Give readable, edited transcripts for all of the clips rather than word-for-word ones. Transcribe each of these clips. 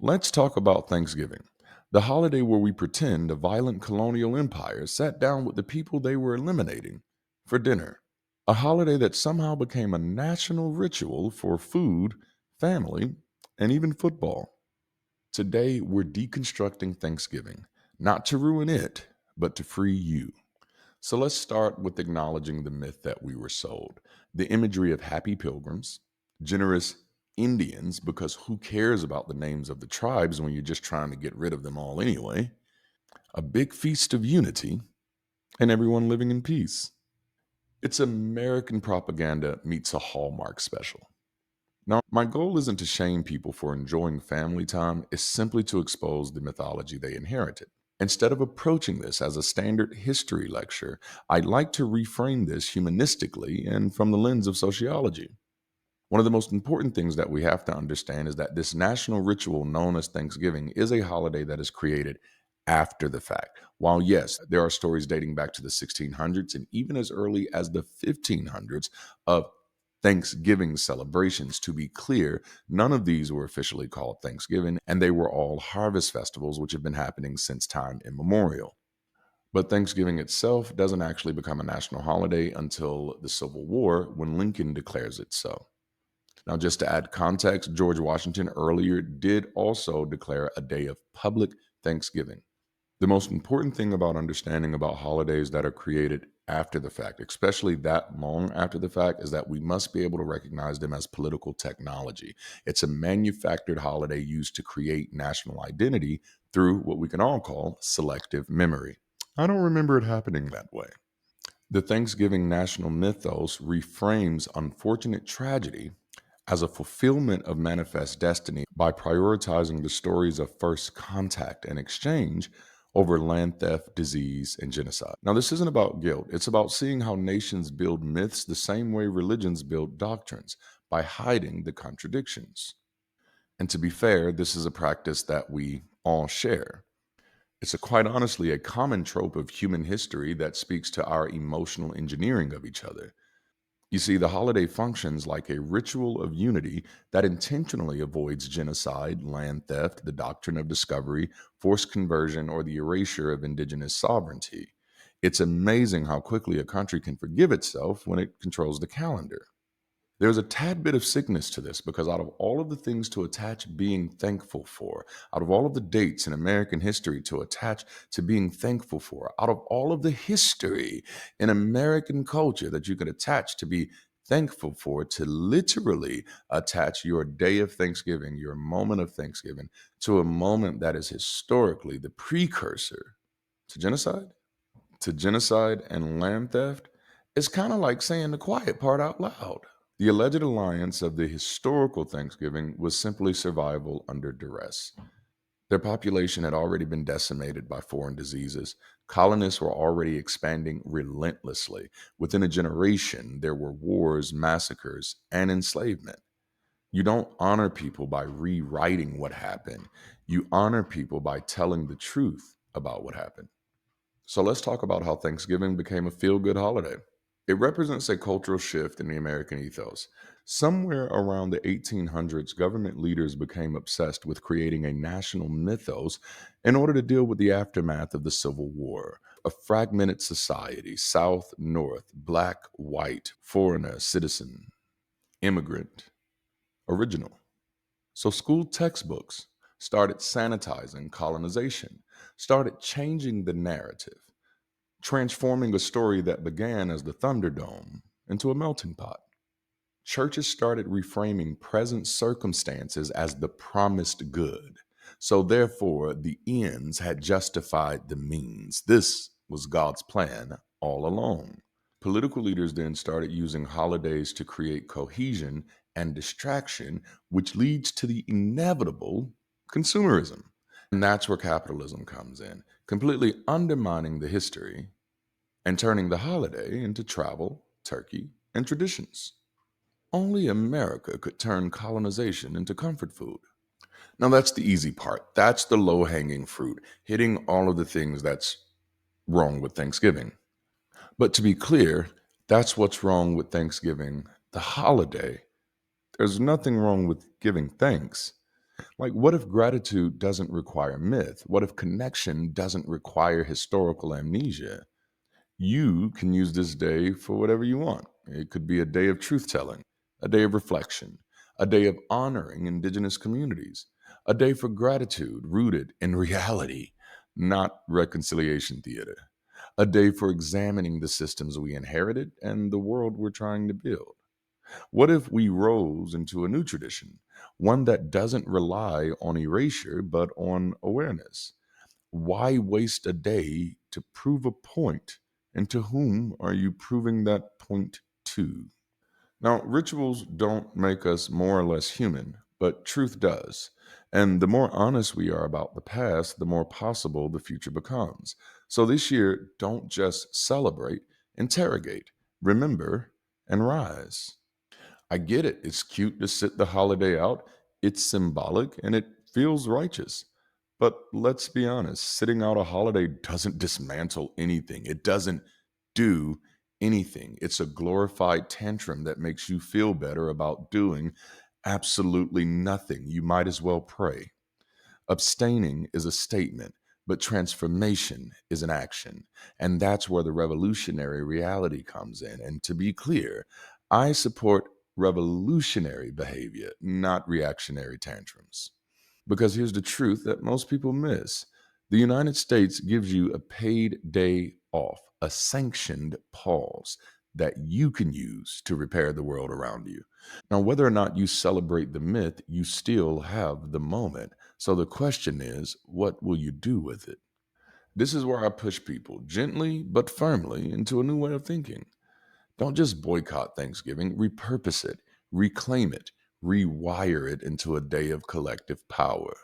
Let's talk about Thanksgiving, the holiday where we pretend a violent colonial empire sat down with the people they were eliminating for dinner. A holiday that somehow became a national ritual for food, family, and even football. Today, we're deconstructing Thanksgiving, not to ruin it, but to free you. So let's start with acknowledging the myth that we were sold. The imagery of happy pilgrims, generous Indians, because who cares about the names of the tribes when you're just trying to get rid of them all anyway? A big feast of unity, and everyone living in peace. It's American propaganda meets a Hallmark special. Now, my goal isn't to shame people for enjoying family time, it's simply to expose the mythology they inherited. Instead of approaching this as a standard history lecture, I'd like to reframe this humanistically and from the lens of sociology. One of the most important things that we have to understand is that this national ritual known as Thanksgiving is a holiday that is created after the fact. While, yes, there are stories dating back to the 1600s and even as early as the 1500s of Thanksgiving celebrations, to be clear, none of these were officially called Thanksgiving, and they were all harvest festivals, which have been happening since time immemorial. But Thanksgiving itself doesn't actually become a national holiday until the Civil War when Lincoln declares it so. Now, just to add context, George Washington earlier did also declare a day of public Thanksgiving. The most important thing about understanding about holidays that are created after the fact, especially that long after the fact, is that we must be able to recognize them as political technology. It's a manufactured holiday used to create national identity through what we can all call selective memory. I don't remember it happening that way. The Thanksgiving national mythos reframes unfortunate tragedy as a fulfillment of manifest destiny by prioritizing the stories of first contact and exchange over land theft, disease, and genocide. Now, this isn't about guilt. It's about seeing how nations build myths the same way religions build doctrines, by hiding the contradictions. And to be fair, this is a practice that we all share. It's quite honestly a common trope of human history that speaks to our emotional engineering of each other. You see, the holiday functions like a ritual of unity that intentionally avoids genocide, land theft, the doctrine of discovery, forced conversion, or the erasure of indigenous sovereignty. It's amazing how quickly a country can forgive itself when it controls the calendar. There's a tad bit of sickness to this because out of all of the things to attach being thankful for, out of all of the dates in American history to attach to being thankful for, out of all of the history in American culture that you could attach to be thankful for, to literally attach your day of Thanksgiving, your moment of Thanksgiving, to a moment that is historically the precursor to genocide, and land theft, it's kind of like saying the quiet part out loud. The alleged alliance of the historical Thanksgiving was simply survival under duress. Their population had already been decimated by foreign diseases. Colonists were already expanding relentlessly. Within a generation, there were wars, massacres, and enslavement. You don't honor people by rewriting what happened. You honor people by telling the truth about what happened. So let's talk about how Thanksgiving became a feel good holiday. It represents a cultural shift in the American ethos. Somewhere around the 1800s, government leaders became obsessed with creating a national mythos in order to deal with the aftermath of the Civil War. A fragmented society, South, North, Black, White, foreigner, citizen, immigrant, original. So school textbooks started sanitizing colonization, started changing the narrative, transforming a story that began as the Thunderdome into a melting pot. Churches started reframing present circumstances as the promised good. So, therefore, the ends had justified the means. This was God's plan all along. Political leaders then started using holidays to create cohesion and distraction, which leads to the inevitable consumerism. And that's where capitalism comes in, completely undermining the history and turning the holiday into travel, turkey, and traditions. Only America could turn colonization into comfort food. Now, that's the easy part. That's the low hanging fruit, hitting all of the things that's wrong with Thanksgiving. But to be clear, that's what's wrong with Thanksgiving, the holiday. There's nothing wrong with giving thanks. Like, what if gratitude doesn't require myth? What if connection doesn't require historical amnesia? You can use this day for whatever you want. It could be a day of truth telling, a day of reflection, a day of honoring Indigenous communities, a day for gratitude rooted in reality, not reconciliation theater, a day for examining the systems we inherited and the world we're trying to build. What if we rose into a new tradition, one that doesn't rely on erasure but on awareness? Why waste a day to prove a point? And to whom are you proving that point to? Now, rituals don't make us more or less human, but truth does. And the more honest we are about the past, the more possible the future becomes. So this year, don't just celebrate, interrogate, remember, and rise. I get it. It's cute to sit the holiday out. It's symbolic and it feels righteous. But let's be honest, sitting out a holiday doesn't dismantle anything. It doesn't do anything. It's a glorified tantrum that makes you feel better about doing absolutely nothing. You might as well pray. Abstaining is a statement, but transformation is an action. And that's where the revolutionary reality comes in. And to be clear, I support revolutionary behavior, not reactionary tantrums. Because here's the truth that most people miss: the United States gives you a paid day off, a sanctioned pause that you can use to repair the world around you. Now, whether or not you celebrate the myth, you still have the moment. So the question is, what will you do with it? This is where I push people gently but firmly into a new way of thinking. Don't just boycott Thanksgiving, repurpose it, reclaim it, rewire it into a day of collective power.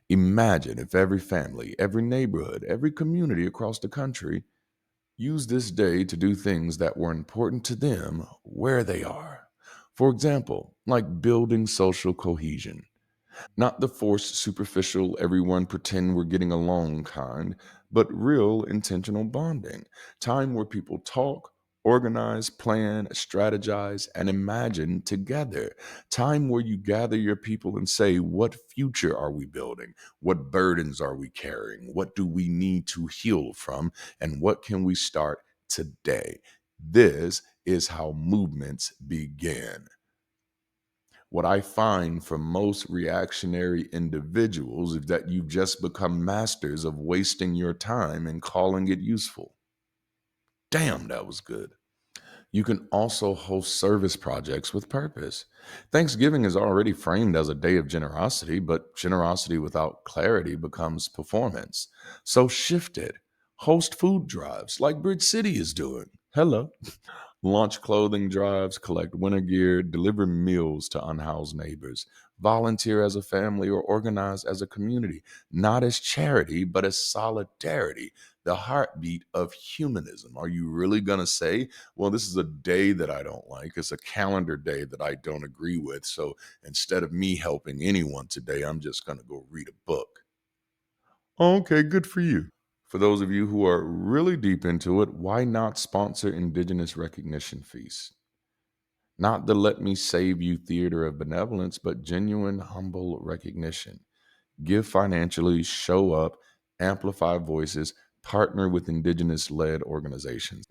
Imagine if every family, every neighborhood, every community across the country used this day to do things that were important to them where they are. For example, like building social cohesion, not the forced, superficial, everyone pretend we're getting along kind, but real intentional bonding. Time where people talk, organize, plan, strategize, and imagine together. Time where you gather your people and say, what future are we building? What burdens are we carrying? What do we need to heal from? And what can we start today? This is how movements begin. What I find from most reactionary individuals is that you've just become masters of wasting your time and calling it useful. Damn, that was good. You can also host service projects with purpose. Thanksgiving is already framed as a day of generosity, but generosity without clarity becomes performance. So shift it. Host food drives like BridgeCity is doing. Hello. Launch clothing drives, collect winter gear, deliver meals to unhoused neighbors, volunteer as a family, or organize as a community, not as charity, but as solidarity, the heartbeat of humanism. Are you really going to say, well, this is a day that I don't like? It's a calendar day that I don't agree with. So instead of me helping anyone today, I'm just going to go read a book. Okay, good for you. For those of you who are really deep into it, why not sponsor Indigenous Recognition Feast? Not the let me save you theater of benevolence, but genuine, humble recognition. Give financially, show up, amplify voices, partner with Indigenous led organizations.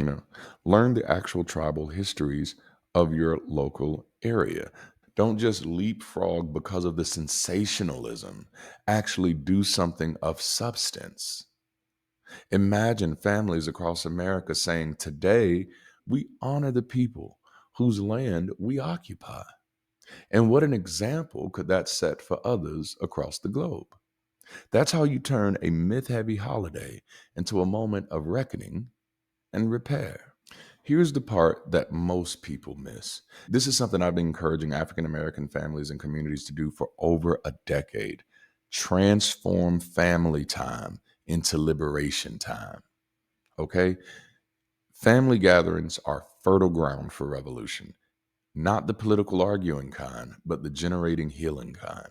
Learn the actual tribal histories of your local area. Don't just leapfrog because of the sensationalism. Actually do something of substance. Imagine families across America saying, today we honor the people whose land we occupy. And what an example could that set for others across the globe? That's how you turn a myth heavy holiday into a moment of reckoning and repair. Here's the part that most people miss. This is something I've been encouraging African American families and communities to do for over a decade. Transform family time into liberation time. Okay? Family gatherings are fertile ground for revolution, not the political arguing kind, but the generating healing kind.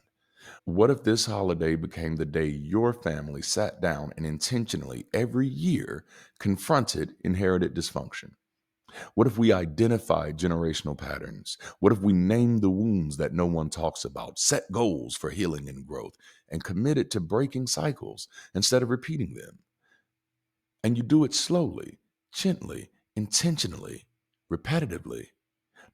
What if this holiday became the day your family sat down and intentionally every year confronted inherited dysfunction? What if we identify generational patterns? What if we name the wounds that no one talks about, set goals for healing and growth, and committed to breaking cycles instead of repeating them? And you do it slowly, gently, intentionally, repetitively,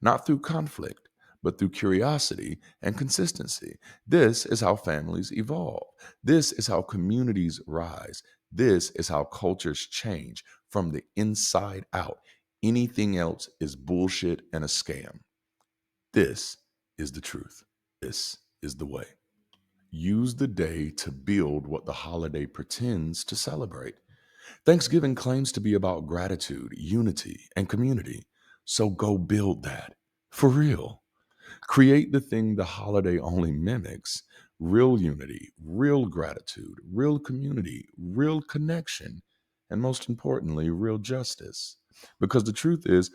not through conflict, but through curiosity and consistency. This is how families evolve. This is how communities rise. This is how cultures change from the inside out. Anything else is bullshit and a scam. This is the truth. This is the way. Use the day to build what the holiday pretends to celebrate. Thanksgiving claims to be about gratitude, unity, and community. So go build that. For real. Create the thing the holiday only mimics: real unity, real gratitude, real community, real connection, and most importantly, real justice. Because the truth is,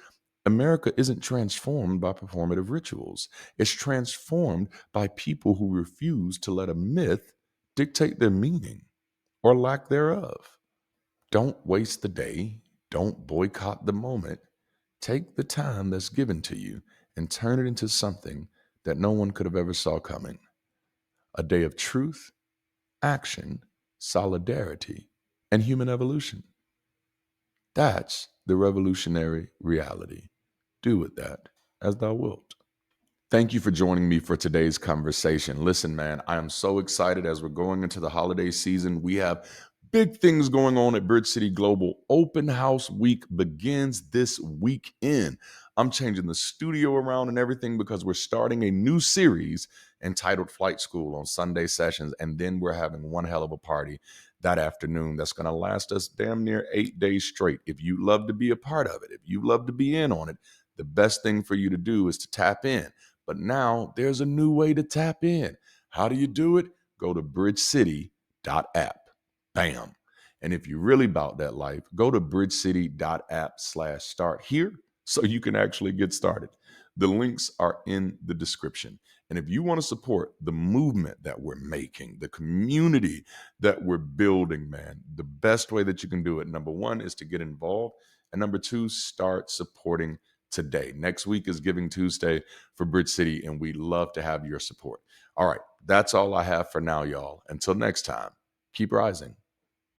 America isn't transformed by performative rituals, it's transformed by people who refuse to let a myth dictate their meaning or lack thereof. Don't waste the day. Don't boycott the moment. Take the time that's given to you and turn it into something that no one could have ever saw coming. A day of truth, action, solidarity, and human evolution. That's the revolutionary reality. Do with that as thou wilt. Thank you for joining me for today's conversation. Listen, man, I am so excited as we're going into the holiday season. We have big things going on at Bridge City Global. Open House Week begins this weekend. I'm changing the studio around and everything because we're starting a new series entitled Flight School on Sunday sessions. And then we're having one hell of a party that afternoon that's going to last us damn near 8 days straight. If you love to be a part of it, if you love to be in on it, the best thing for you to do is to tap in. But now there's a new way to tap in. How do you do it? Go to bridgecity.app. Bam. And if you're really about that life, go to bridgecity.app/start here so you can actually get started. The links are in the description. And if you want to support the movement that we're making, the community that we're building, man, the best way that you can do it, number one, is to get involved. And number two, start supporting today. Next week is Giving Tuesday for Bridge City, and we'd love to have your support. All right, that's all I have for now, y'all. Until next time, keep rising.